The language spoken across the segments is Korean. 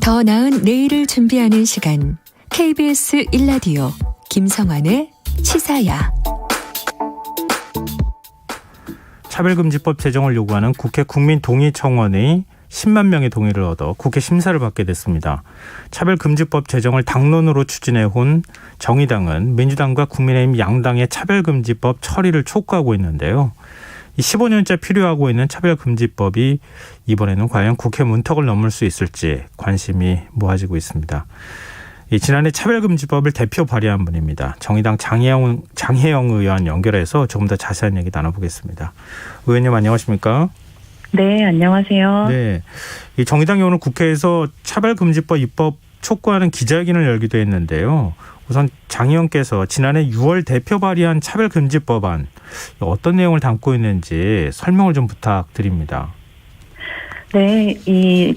더 나은 내일을 준비하는 시간, KBS 1라디오 김성환의 시사야. 차별금지법 제정을 요구하는 국회 국민동의청원의 10만 명의 동의를 얻어 국회 심사를 받게 됐습니다. 차별금지법 제정을 당론으로 추진해온 정의당은 민주당과 국민의힘 양당의 차별금지법 처리를 촉구하고 있는데요. 이 15년째 필요하고 있는 차별금지법이 이번에는 과연 국회 문턱을 넘을 수 있을지 관심이 모아지고 있습니다. 지난해 차별금지법을 대표 발의한 분입니다. 정의당 장혜영 의원 연결해서 조금 더 자세한 얘기 나눠보겠습니다. 의원님 안녕하십니까? 네, 안녕하세요. 네, 이 정의당이 오늘 국회에서 차별금지법 입법 촉구하는 기자회견을 열기도 했는데요. 우선 장 의원께서 지난해 6월 대표 발의한 차별금지법안 어떤 내용을 담고 있는지 설명을 좀 부탁드립니다. 네,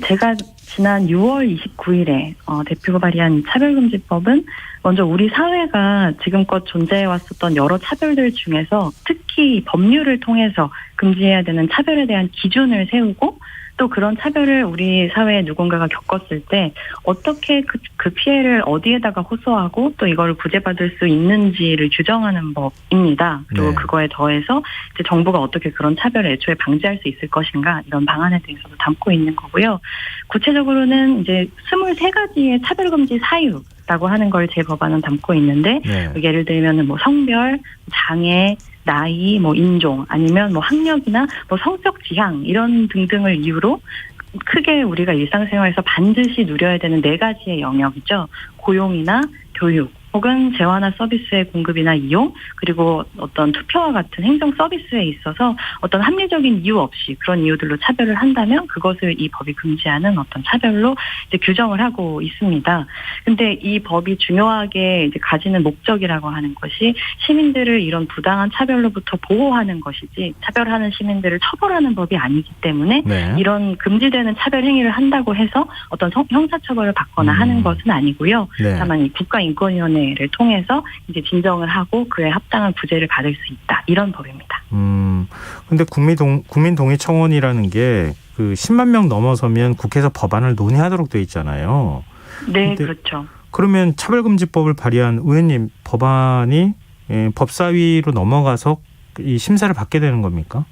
제가 지난 6월 29일에 대표가 발의한 차별금지법은 먼저 우리 사회가 지금껏 존재해왔었던 여러 차별들 중에서 특히 법률을 통해서 금지해야 되는 차별에 대한 기준을 세우고 또 그런 차별을 우리 사회에 누군가가 겪었을 때 어떻게 그 피해를 어디에다가 호소하고 또 이걸 구제받을 수 있는지를 규정하는 법입니다. 그리고 네. 그거에 더해서 이제 정부가 어떻게 그런 차별을 애초에 방지할 수 있을 것인가 이런 방안에 대해서도 담고 있는 거고요. 구체적으로는 이제 23가지의 차별금지 사유라고 하는 걸 제 법안은 담고 있는데 네. 예를 들면 뭐 성별, 장애, 나이, 뭐 인종, 아니면 뭐 학력이나 뭐 성적 지향 이런 등등을 이유로 크게 우리가 일상생활에서 반드시 누려야 되는 4가지의 영역이죠. 고용이나 교육, 혹은 재화나 서비스의 공급이나 이용, 그리고 어떤 투표와 같은 행정 서비스에 있어서 어떤 합리적인 이유 없이 그런 이유들로 차별을 한다면 그것을 이 법이 금지하는 어떤 차별로 이제 규정을 하고 있습니다. 근데 이 법이 중요하게 이제 가지는 목적이라고 하는 것이 시민들을 이런 부당한 차별로부터 보호하는 것이지 차별하는 시민들을 처벌하는 법이 아니기 때문에 네. 이런 금지되는 차별 행위를 한다고 해서 어떤 형사처벌을 받거나 하는 것은 아니고요. 네. 다만 이 국가인권위원회를 통해서 이제 진정을 하고 그에 합당한 구제를 받을 수 있다. 이런 법입니다. 근데 국민동의청원이라는 게 그 10만 명 넘어서면 국회에서 법안을 논의하도록 돼 있잖아요. 네, 그렇죠. 그러면 차별금지법을 발의한 의원님 법안이 법사위로 넘어가서 이 심사를 받게 되는 겁니까?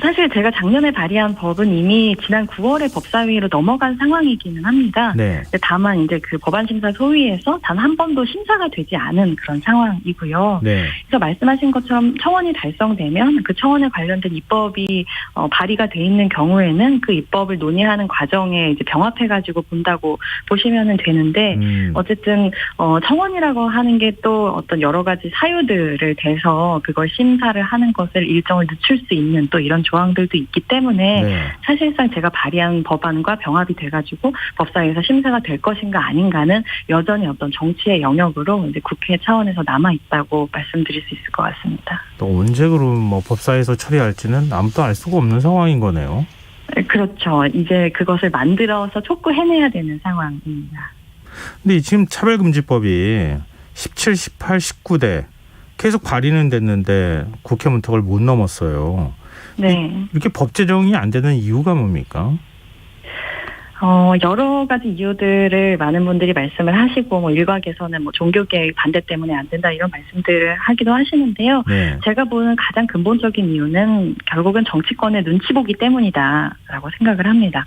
사실 제가 작년에 발의한 법은 이미 지난 9월에 법사위로 넘어간 상황이기는 합니다. 네. 다만 이제 그 법안심사 소위에서 단 한 번도 심사가 되지 않은 그런 상황이고요. 네. 그래서 말씀하신 것처럼 청원이 달성되면 그 청원에 관련된 입법이 발의가 돼 있는 경우에는 그 입법을 논의하는 과정에 이제 병합해가지고 본다고 보시면은 되는데 어쨌든 청원이라고 하는 게 또 어떤 여러 가지 사유들을 대서 그걸 심사를 하는 것을 일정을 늦출 수 있는 또 이런 조항들도 있기 때문에 네. 사실상 제가 발의한 법안과 병합이 돼가지고 법사위에서 심사가 될 것인가 아닌가는 여전히 어떤 정치의 영역으로 이제 국회 차원에서 남아 있다고 말씀드릴 수 있을 것 같습니다. 또 언제 그럼 뭐 법사위에서 처리할지는 아무도 알 수가 없는 상황인 거네요. 그렇죠. 이제 그것을 만들어서 촉구해내야 되는 상황입니다. 근데 지금 차별금지법이 17, 18, 19대 계속 발의는 됐는데 국회 문턱을 못 넘었어요. 네. 이렇게 법 제정이 안 되는 이유가 뭡니까? 여러 가지 이유들을 많은 분들이 말씀을 하시고, 뭐 일각에서는 뭐 종교계의 반대 때문에 안 된다 이런 말씀들을 하기도 하시는데요. 네. 제가 보는 가장 근본적인 이유는 결국은 정치권의 눈치 보기 때문이다라고 생각을 합니다.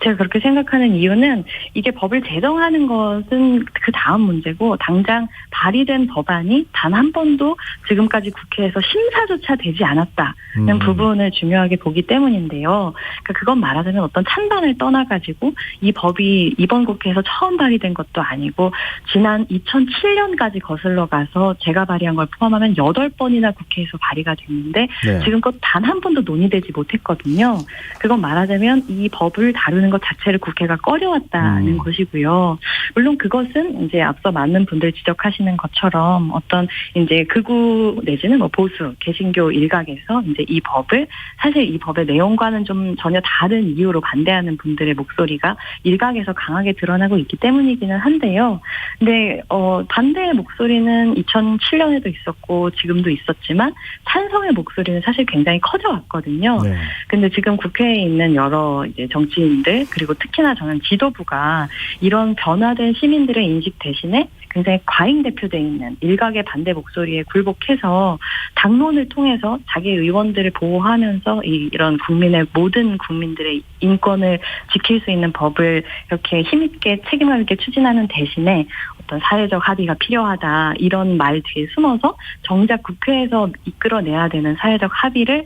제가 그렇게 생각하는 이유는 이게 법을 제정하는 것은 그 다음 문제고 당장 발의된 법안이 단 한 번도 지금까지 국회에서 심사조차 되지 않았다는 부분을 중요하게 보기 때문인데요. 그러니까 그건 말하자면 어떤 찬반을 떠나가지고 이 법이 이번 국회에서 처음 발의된 것도 아니고 지난 2007년까지 거슬러 가서 제가 발의한 걸 포함하면 8번이나 국회에서 발의가 됐는데 네. 지금껏 단 한 번도 논의되지 못했거든요. 그건 말하자면 이 법을 다루는 만드는 것 자체를 국회가 꺼려왔다는 것이고요. 물론 그것은 이제 앞서 많은 분들 지적하시는 것처럼 어떤 이제 극우 내지는 뭐 보수 개신교 일각에서 이제 이 법을 사실 이 법의 내용과는 좀 전혀 다른 이유로 반대하는 분들의 목소리가 일각에서 강하게 드러나고 있기 때문이기는 한데요. 근데 반대의 목소리는 2007년에도 있었고 지금도 있었지만 찬성의 목소리는 사실 굉장히 커져왔거든요. 네. 근데 지금 국회에 있는 여러 이제 정치인들 그리고 특히나 저는 지도부가 이런 변화된 시민들의 인식 대신에 굉장히 과잉 대표되어 있는 일각의 반대 목소리에 굴복해서 당론을 통해서 자기 의원들을 보호하면서 이런 국민의 모든 국민들의 인권을 지킬 수 있는 법을 이렇게 힘있게 책임감 있게 추진하는 대신에 어떤 사회적 합의가 필요하다 이런 말 뒤에 숨어서 정작 국회에서 이끌어내야 되는 사회적 합의를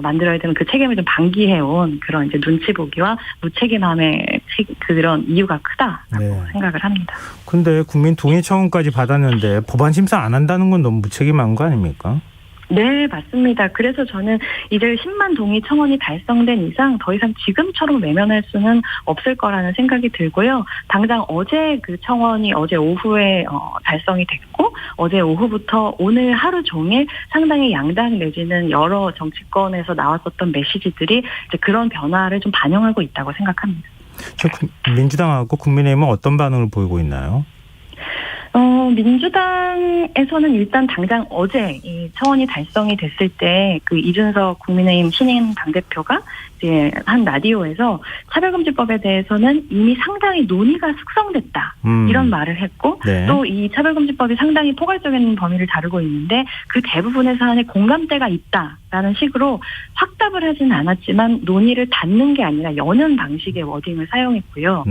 만들어야 되는 그 책임을 좀 방기해온 그런 이제 눈치 보기와 무책임함의 그런 이유가 크다라고 네. 생각을 합니다. 근데 국민 동의 청원까지 받았는데 법안 심사 안 한다는 건 너무 무책임한 거 아닙니까? 네, 맞습니다. 그래서 저는 이제 10만 동의 청원이 달성된 이상 더 이상 지금처럼 외면할 수는 없을 거라는 생각이 들고요. 당장 어제 그 청원이 어제 오후에 달성이 됐고 어제 오후부터 오늘 하루 종일 상당히 양당 내지는 여러 정치권에서 나왔었던 메시지들이 이제 그런 변화를 좀 반영하고 있다고 생각합니다. 민주당하고 국민의힘은 어떤 반응을 보이고 있나요? 민주당에서는 일단 당장 어제 이 청원이 달성이 됐을 때 그 이준석 국민의힘 신임 당대표가 이제 한 라디오에서 차별금지법에 대해서는 이미 상당히 논의가 숙성됐다 이런 말을 했고 네. 또 이 차별금지법이 상당히 포괄적인 범위를 다루고 있는데 그 대부분의 사안에 공감대가 있다라는 식으로 확답을 하지는 않았지만 논의를 닫는 게 아니라 여는 방식의 워딩을 사용했고요.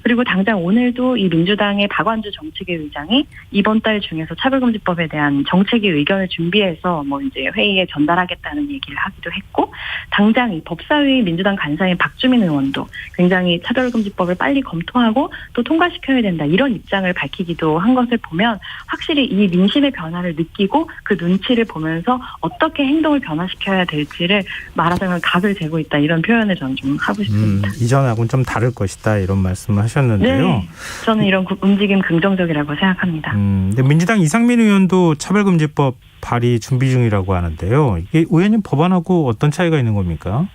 그리고 당장 오늘도 이 민주당의 박완주 정책위 의장이 이번 달 중에서 차별금지법에 대한 정책위 의견을 준비해서 뭐 이제 회의에 전달하겠다는 얘기를 하기도 했고 당장 이 법사위 민주당 간사인 박주민 의원도 굉장히 차별금지법을 빨리 검토하고 또 통과시켜야 된다 이런 입장을 밝히기도 한 것을 보면 확실히 이 민심의 변화를 느끼고 그 눈치를 보면서 어떻게 행동을 변화시켜야 될지를 말하자면 각을 재고 있다 이런 표현을 저는 좀 하고 싶습니다. 이전하고는 좀 다를 것이다 이런 말씀을 하셨는데요. 네, 저는 이런 움직임 긍정적이라고 생각합니다. 근데 민주당 이상민 의원도 차별금지법 발의 준비 중이라고 하는데요. 이게 의원님 법안하고 어떤 차이가 있는 겁니까?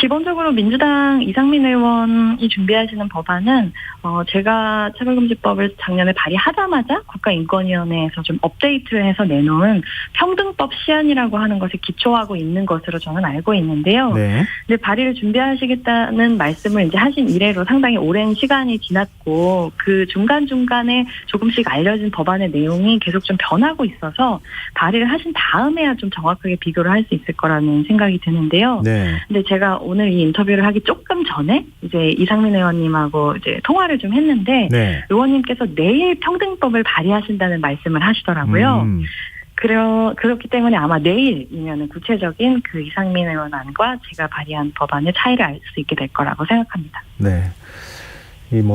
기본적으로 민주당 이상민 의원이 준비하시는 법안은 제가 차별금지법을 작년에 발의하자마자 국가인권위원회에서 좀 업데이트를 해서 내놓은 평등법 시안이라고 하는 것에 기초하고 있는 것으로 저는 알고 있는데요. 네. 근데 발의를 준비하시겠다는 말씀을 이제 하신 이래로 상당히 오랜 시간이 지났고 그 중간중간에 조금씩 알려진 법안의 내용이 계속 좀 변하고 있어서 발의를 하신 다음에야 좀 정확하게 비교를 할 수 있을 거라는 생각이 드는데요. 네. 근데 제가 오늘 이 인터뷰를 하기 조금 전에 이제 이상민 의원님하고 이제 통화를 좀 했는데 네. 의원님께서 내일 평등법을 발의하신다는 말씀을 하시더라고요. 그렇기 때문에 아마 내일이면 구체적인 그 이상민 의원 안과 제가 발의한 법안의 차이를 알 수 있게 될 거라고 생각합니다. 네.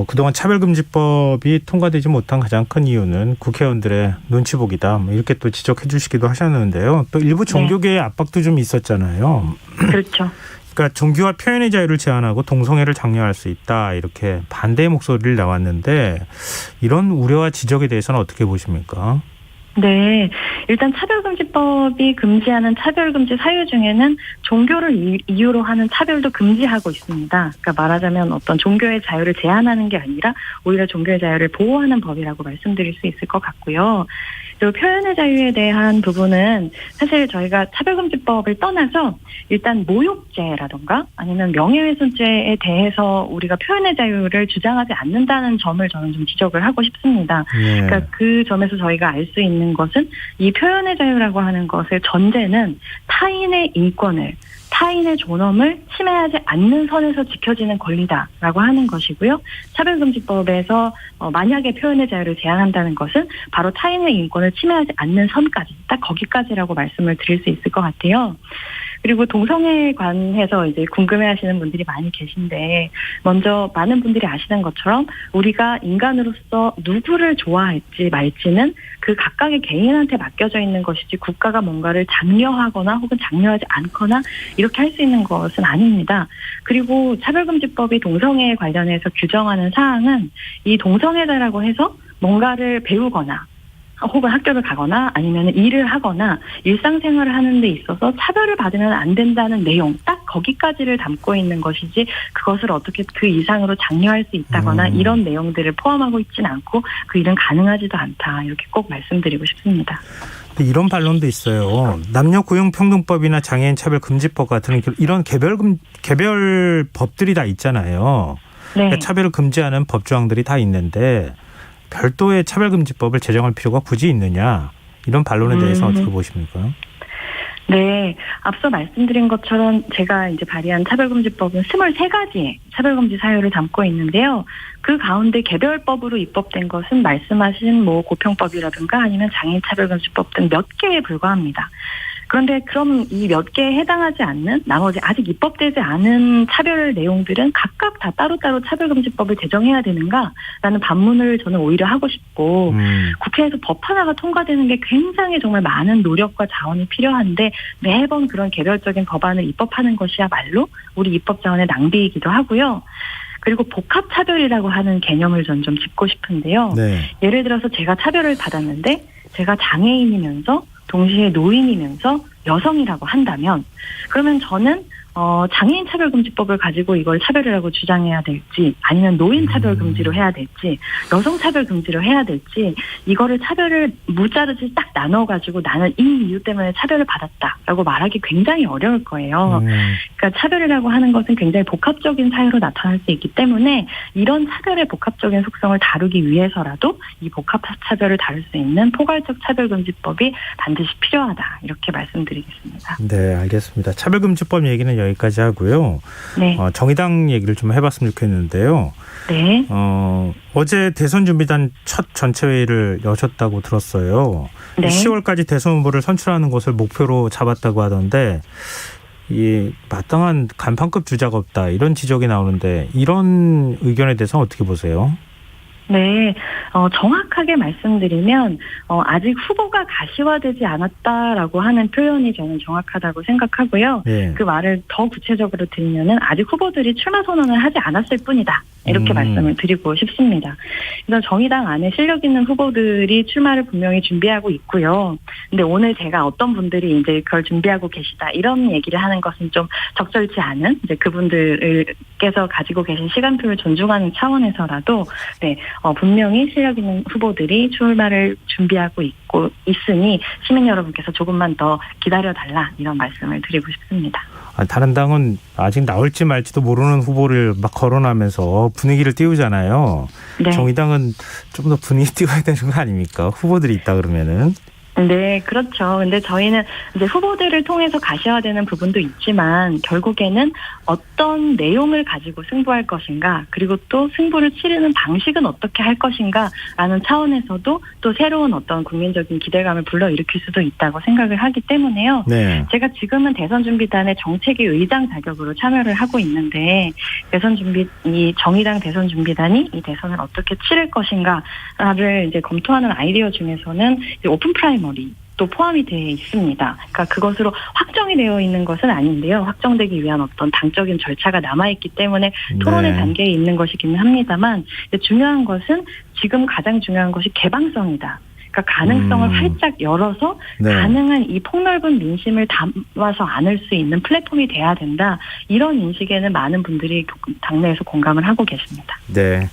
그동안 차별금지법이 통과되지 못한 가장 큰 이유는 국회의원들의 눈치 보기다. 이렇게 또 지적해 주시기도 하셨는데요. 또 일부 종교계의 압박도 좀 있었잖아요. 그렇죠. 그러니까 종교와 표현의 자유를 제한하고 동성애를 장려할 수 있다. 이렇게 반대의 목소리를 나왔는데 이런 우려와 지적에 대해서는 어떻게 보십니까? 네. 일단 차별금지법이 금지하는 차별금지 사유 중에는 종교를 이유로 하는 차별도 금지하고 있습니다. 그러니까 말하자면 어떤 종교의 자유를 제한하는 게 아니라 오히려 종교의 자유를 보호하는 법이라고 말씀드릴 수 있을 것 같고요. 그리고 표현의 자유에 대한 부분은 사실 저희가 차별금지법을 떠나서 일단 모욕죄라던가 아니면 명예훼손죄에 대해서 우리가 표현의 자유를 주장하지 않는다는 점을 저는 좀 지적을 하고 싶습니다. 네. 그러니까 그 점에서 저희가 알 수 있는 것은 이 표현의 자유라고 하는 것의 전제는 타인의 인권을 타인의 존엄을 침해하지 않는 선에서 지켜지는 권리다라고 하는 것이고요. 차별금지법에서 만약에 표현의 자유를 제한한다는 것은 바로 타인의 인권을 침해하지 않는 선까지 딱 거기까지라고 말씀을 드릴 수 있을 것 같아요. 그리고 동성애에 관해서 이제 궁금해하시는 분들이 많이 계신데 먼저 많은 분들이 아시는 것처럼 우리가 인간으로서 누구를 좋아할지 말지는 그 각각의 개인한테 맡겨져 있는 것이지 국가가 뭔가를 장려하거나 혹은 장려하지 않거나 이렇게 할 수 있는 것은 아닙니다. 그리고 차별금지법이 동성애에 관련해서 규정하는 사항은 이 동성애자라고 해서 뭔가를 배우거나 혹은 학교를 가거나 아니면 일을 하거나 일상생활을 하는 데 있어서 차별을 받으면 안 된다는 내용 딱 거기까지를 담고 있는 것이지 그것을 어떻게 그 이상으로 장려할 수 있다거나 이런 내용들을 포함하고 있지는 않고 그 일은 가능하지도 않다. 이렇게 꼭 말씀드리고 싶습니다. 이런 반론도 있어요. 남녀고용평등법이나 장애인차별금지법 같은 이런 개별 법들이 다 있잖아요. 네. 그러니까 차별을 금지하는 법조항들이 다 있는데 별도의 차별금지법을 제정할 필요가 굳이 있느냐. 이런 반론에 대해서 어떻게 보십니까? 네. 앞서 말씀드린 것처럼 제가 이제 발의한 차별금지법은 23가지의 차별금지 사유를 담고 있는데요. 그 가운데 개별법으로 입법된 것은 말씀하신 뭐 고평법이라든가 아니면 장애인차별금지법 등 몇 개에 불과합니다. 그런데 그럼 이 몇 개에 해당하지 않는 나머지 아직 입법되지 않은 차별 내용들은 각각 다 따로따로 차별금지법을 제정해야 되는가라는 반문을 저는 오히려 하고 싶고 국회에서 법 하나가 통과되는 게 굉장히 정말 많은 노력과 자원이 필요한데 매번 그런 개별적인 법안을 입법하는 것이야말로 우리 입법 자원의 낭비이기도 하고요. 그리고 복합차별이라고 하는 개념을 전 좀 짚고 싶은데요. 네. 예를 들어서 제가 차별을 받았는데 제가 장애인이면서 동시에 노인이면서 여성이라고 한다면 그러면 저는 장애인 차별금지법을 가지고 이걸 차별이라고 주장해야 될지 아니면 노인 차별금지로 해야 될지 여성 차별금지로 해야 될지 이거를 차별을 무자르지 딱 나눠가지고 나는 이 이유 때문에 차별을 받았다라고 말하기 굉장히 어려울 거예요. 그러니까 차별이라고 하는 것은 굉장히 복합적인 사유로 나타날 수 있기 때문에 이런 차별의 복합적인 속성을 다루기 위해서라도 이 복합차별을 다룰 수 있는 포괄적 차별금지법이 반드시 필요하다. 이렇게 말씀드리겠습니다. 네, 알겠습니다. 차별금지법 얘기는 여기까지 하고요. 네. 정의당 얘기를 좀 해봤으면 좋겠는데요. 네. 어제 대선 준비단 첫 전체회의를 여셨다고 들었어요. 네. 10월까지 대선 후보를 선출하는 것을 목표로 잡았다고 하던데 이 마땅한 간판급 주자가 없다 이런 지적이 나오는데 이런 의견에 대해서 어떻게 보세요? 네, 정확하게 말씀드리면 아직 후보가 가시화되지 않았다라고 하는 표현이 저는 정확하다고 생각하고요. 네. 그 말을 더 구체적으로 드리면은 아직 후보들이 출마 선언을 하지 않았을 뿐이다. 이렇게 말씀을 드리고 싶습니다. 그래서 정의당 안에 실력 있는 후보들이 출마를 분명히 준비하고 있고요. 근데 오늘 제가 어떤 분들이 이제 그걸 준비하고 계시다 이런 얘기를 하는 것은 좀 적절치 않은 이제 그분들께서 가지고 계신 시간표를 존중하는 차원에서라도 네, 분명히 실력 있는 후보들이 출마를 준비하고 있으니 시민 여러분께서 조금만 더 기다려달라 이런 말씀을 드리고 싶습니다. 다른 당은 아직 나올지 말지도 모르는 후보를 막 거론하면서 분위기를 띄우잖아요. 네. 정의당은 좀 더 분위기 띄워야 되는 거 아닙니까? 후보들이 있다 그러면은. 네, 그렇죠. 근데 저희는 이제 후보들을 통해서 가셔야되는 부분도 있지만 결국에는 어떤 내용을 가지고 승부할 것인가 그리고 또 승부를 치르는 방식은 어떻게 할 것인가라는 차원에서도 또 새로운 어떤 국민적인 기대감을 불러일으킬 수도 있다고 생각을 하기 때문에요. 네. 제가 지금은 대선준비단의 정책위 의장 자격으로 참여를 하고 있는데 이 정의당 대선준비단이 이 대선을 어떻게 치를 것인가를 이제 검토하는 아이디어 중에서는 이제 오픈 프라이머리 또 포함이 되어 있습니다. 그러니까 그것으로 확정이 되어 있는 것은 아닌데요. 확정되기 위한 어떤 당적인 절차가 남아있기 때문에 토론의 네. 단계에 있는 것이기는 합니다만 중요한 것은 지금 가장 중요한 것이 개방성이다. 그러니까 가능성을 활짝 열어서 네. 가능한 이 폭넓은 민심을 담아서 안을 수 있는 플랫폼이 돼야 된다. 이런 인식에는 많은 분들이 당내에서 공감을 하고 계십니다. 네.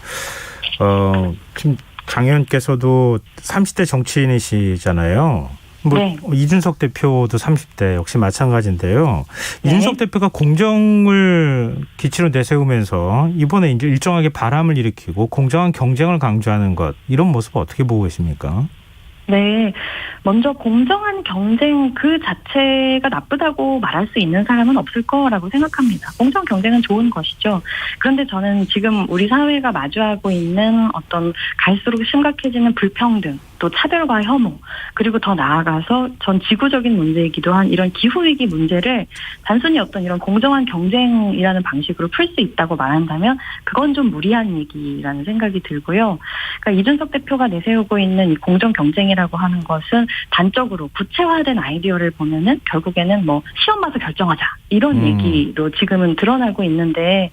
지금 장 의원께서도 30대 정치인이시잖아요. 네. 이준석 대표도 30대 역시 마찬가지인데요. 네. 이준석 대표가 공정을 기치로 내세우면서 이번에 이제 일정하게 바람을 일으키고 공정한 경쟁을 강조하는 것 이런 모습 어떻게 보고 계십니까? 네. 먼저 공정한 경쟁 그 자체가 나쁘다고 말할 수 있는 사람은 없을 거라고 생각합니다. 공정 경쟁은 좋은 것이죠. 그런데 저는 지금 우리 사회가 마주하고 있는 어떤 갈수록 심각해지는 불평등 또 차별과 혐오, 그리고 더 나아가서 전 지구적인 문제이기도 한 이런 기후위기 문제를 단순히 어떤 이런 공정한 경쟁이라는 방식으로 풀 수 있다고 말한다면 그건 좀 무리한 얘기라는 생각이 들고요. 그러니까 이준석 대표가 내세우고 있는 이 공정 경쟁이라고 하는 것은 단적으로 구체화된 아이디어를 보면은 결국에는 뭐 시험 봐서 결정하자 이런 얘기로 지금은 드러나고 있는데,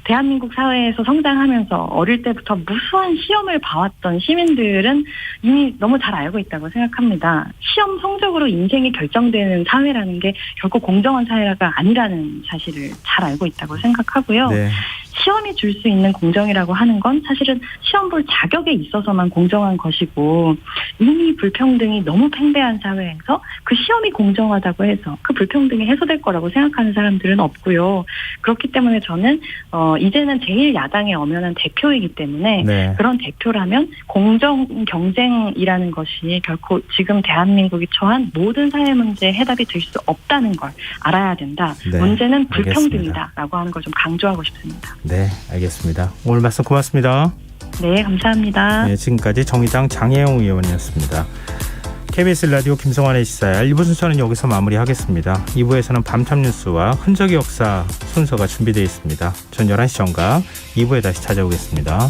대한민국 사회에서 성장하면서 어릴 때부터 무수한 시험을 봐왔던 시민들은 이미 너무 잘 알고 있다고 생각합니다. 시험 성적으로 인생이 결정되는 사회라는 게 결코 공정한 사회가 아니라는 사실을 잘 알고 있다고 생각하고요. 네. 시험이 줄 수 있는 공정이라고 하는 건 사실은 시험 볼 자격에 있어서만 공정한 것이고, 이미 불평등이 너무 팽배한 사회에서 그 시험이 공정하다고 해서 그 불평등이 해소될 거라고 생각하는 사람들은 없고요. 그렇기 때문에 저는 이제는 제1야당의 엄연한 대표이기 때문에 네. 그런 대표라면 공정 경쟁이라는 것이 결코 지금 대한민국이 처한 모든 사회 문제의 해답이 될 수 없다는 걸 알아야 된다. 네, 문제는 알겠습니다. 불평등이다라고 하는 걸 좀 강조하고 싶습니다. 네, 알겠습니다. 오늘 말씀 고맙습니다. 네, 감사합니다. 네, 지금까지 정의당 장혜영 의원이었습니다. KBS 라디오 김성환의 시사야 1부 순서는 여기서 마무리하겠습니다. 2부에서는 밤참 뉴스와 흔적의 역사 순서가 준비되어 있습니다. 전 11시 정각 2부에 다시 찾아오겠습니다.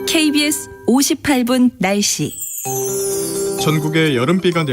KBS 58분 날씨. 전국에 여름비가 내려